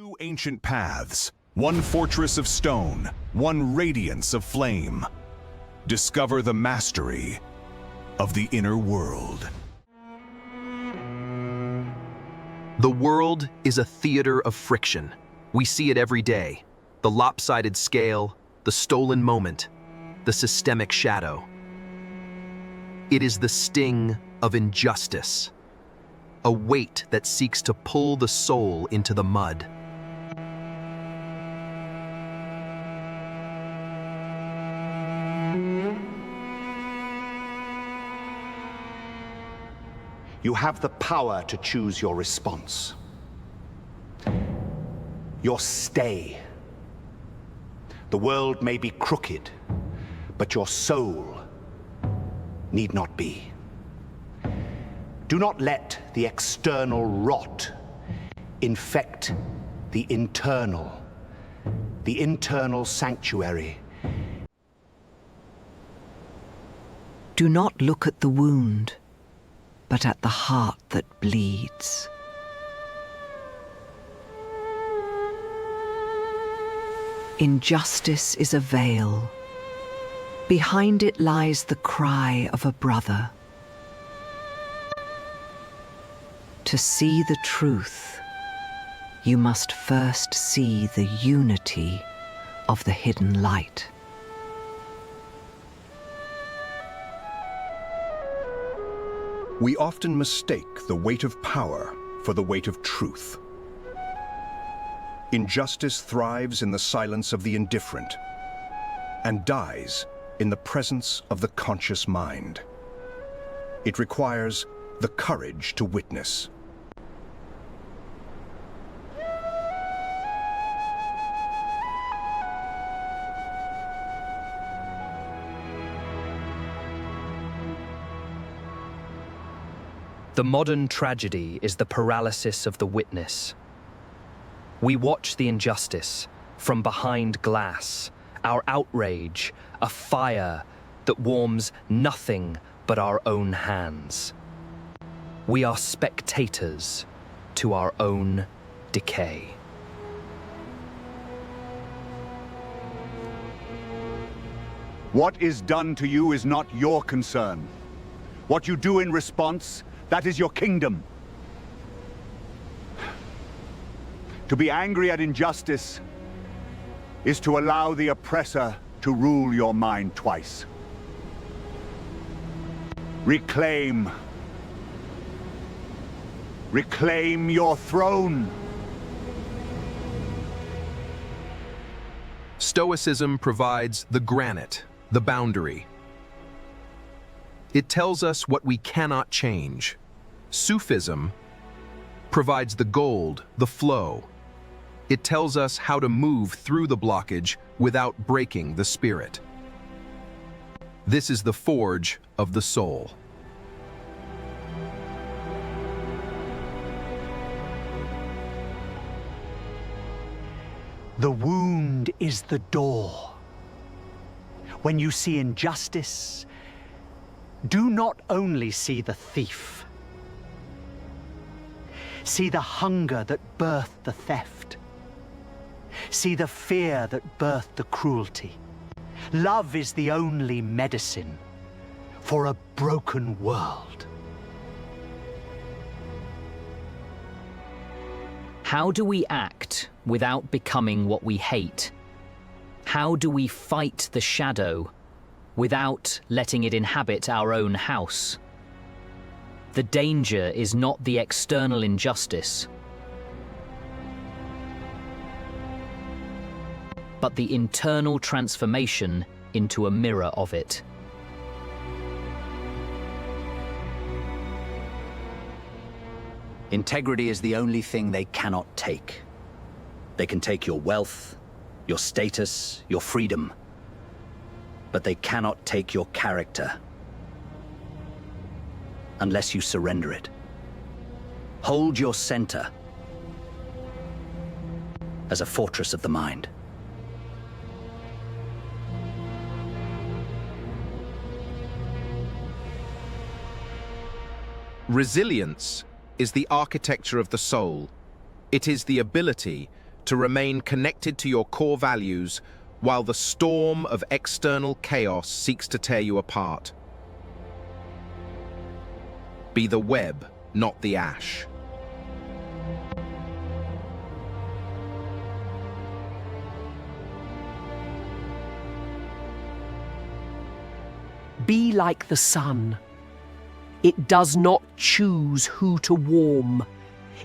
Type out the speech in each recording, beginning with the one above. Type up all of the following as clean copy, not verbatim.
Two ancient paths, one fortress of stone, one radiance of flame. Discover the mastery of the inner world. The world is a theater of friction. We see it every day. The lopsided scale, the stolen moment, the systemic shadow. It is the sting of injustice, a weight that seeks to pull the soul into the mud. You have the power to choose your response, your stay. The world may be crooked, but your soul need not be. Do not let the external rot infect the internal sanctuary. Do not look at the wound, but at the heart that bleeds. Injustice is a veil. Behind it lies the cry of a brother. To see the truth, you must first see the unity of the hidden light. We often mistake the weight of power for the weight of truth. Injustice thrives in the silence of the indifferent and dies in the presence of the conscious mind. It requires the courage to witness. The modern tragedy is the paralysis of the witness. We watch the injustice from behind glass, our outrage, a fire that warms nothing but our own hands. We are spectators to our own decay. What is done to you is not your concern. What you do in response, that is your kingdom. To be angry at injustice is to allow the oppressor to rule your mind twice. Reclaim your throne. Stoicism provides the granite, the boundary. It tells us what we cannot change. Sufism provides the gold, the flow. It tells us how to move through the blockage without breaking the spirit. This is the forge of the soul. The wound is the door. When you see injustice, do not only see the thief. See the hunger that birthed the theft. See the fear that birthed the cruelty. Love is the only medicine for a broken world. How do we act without becoming what we hate? How do we fight the shadow without letting it inhabit our own house? The danger is not the external injustice, but the internal transformation into a mirror of it. Integrity is the only thing they cannot take. They can take your wealth, your status, your freedom, but they cannot take your character unless you surrender it. Hold your center as a fortress of the mind. Resilience is the architecture of the soul. It is the ability to remain connected to your core values while the storm of external chaos seeks to tear you apart. Be the web, not the ash. Be like the sun. It does not choose who to warm.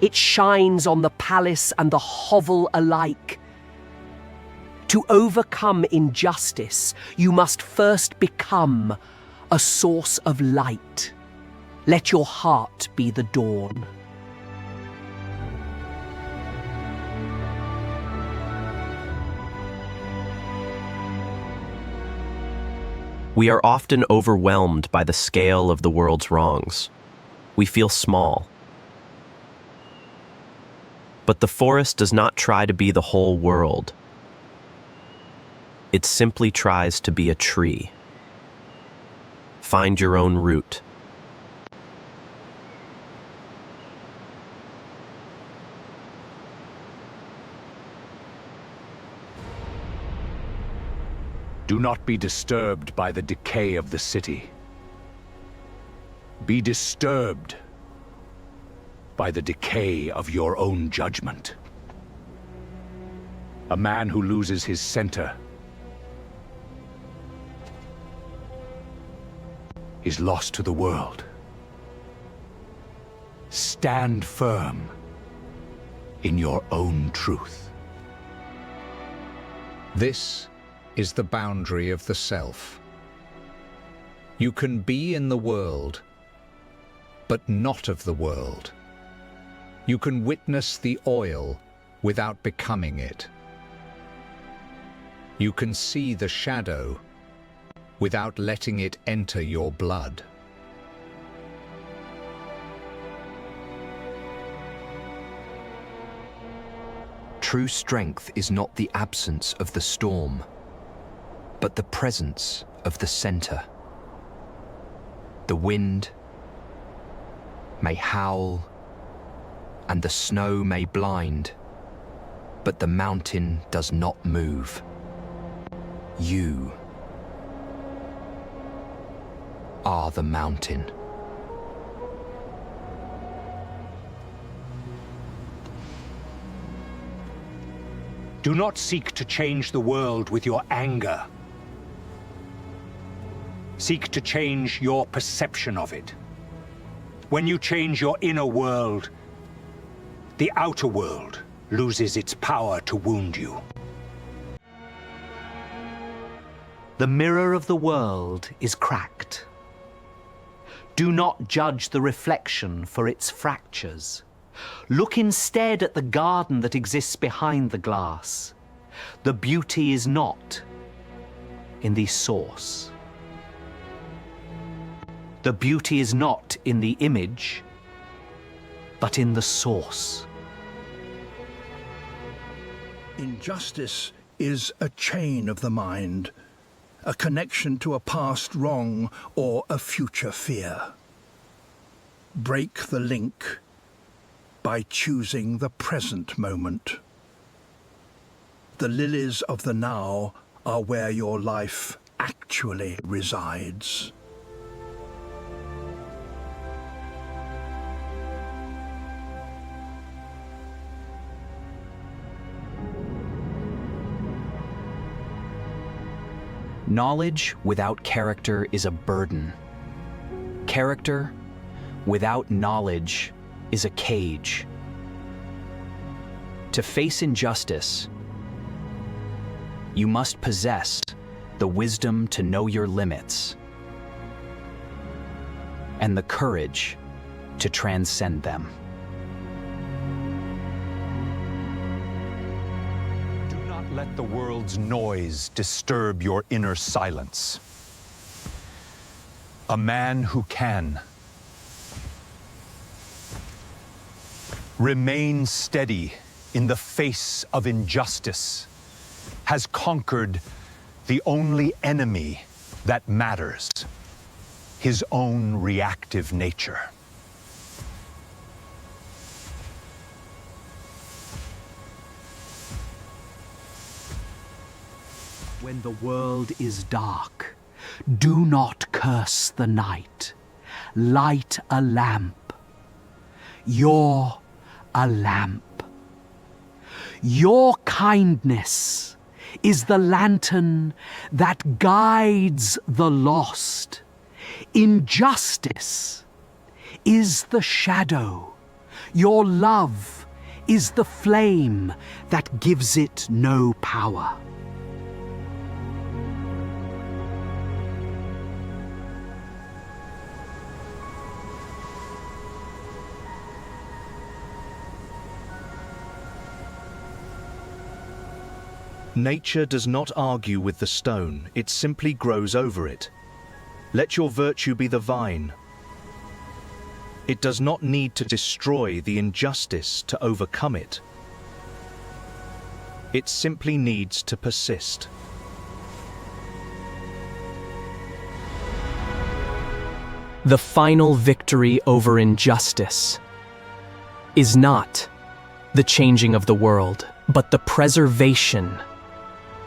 It shines on the palace and the hovel alike. To overcome injustice, you must first become a source of light. Let your heart be the dawn. We are often overwhelmed by the scale of the world's wrongs. We feel small. But the forest does not try to be the whole world. It simply tries to be a tree. Find your own root. Do not be disturbed by the decay of the city. Be disturbed by the decay of your own judgment. A man who loses his center is lost to the world. Stand firm in your own truth. This is the boundary of the self. You can be in the world, but not of the world. You can witness the oil without becoming it. You can see the shadow without letting it enter your blood. True strength is not the absence of the storm, but the presence of the center. The wind may howl and the snow may blind, but the mountain does not move. You are the mountain. Do not seek to change the world with your anger. Seek to change your perception of it. When you change your inner world, the outer world loses its power to wound you. The mirror of the world is cracked. Do not judge the reflection for its fractures. Look instead at the garden that exists behind the glass. The beauty is not in the source. The beauty is not in the image, but in the source. Injustice is a chain of the mind, a connection to a past wrong or a future fear. Break the link by choosing the present moment. The lilies of the now are where your life actually resides. Knowledge without character is a burden. Character without knowledge is a cage. To face injustice, you must possess the wisdom to know your limits and the courage to transcend them. Do not let the world's noise disturb your inner silence. A man who can remain steady in the face of injustice has conquered the only enemy that matters, his own reactive nature. When the world is dark, do not curse the night. Light a lamp. You're a lamp. Your kindness is the lantern that guides the lost. Injustice is the shadow. Your love is the flame that gives it no power. Nature does not argue with the stone, it simply grows over it. Let your virtue be the vine. It does not need to destroy the injustice to overcome it. It simply needs to persist. The final victory over injustice is not the changing of the world, but the preservation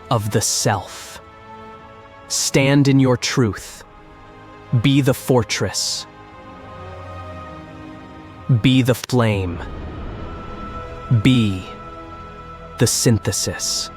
of the self. Stand in your truth. Be the fortress. Be the flame. Be the synthesis.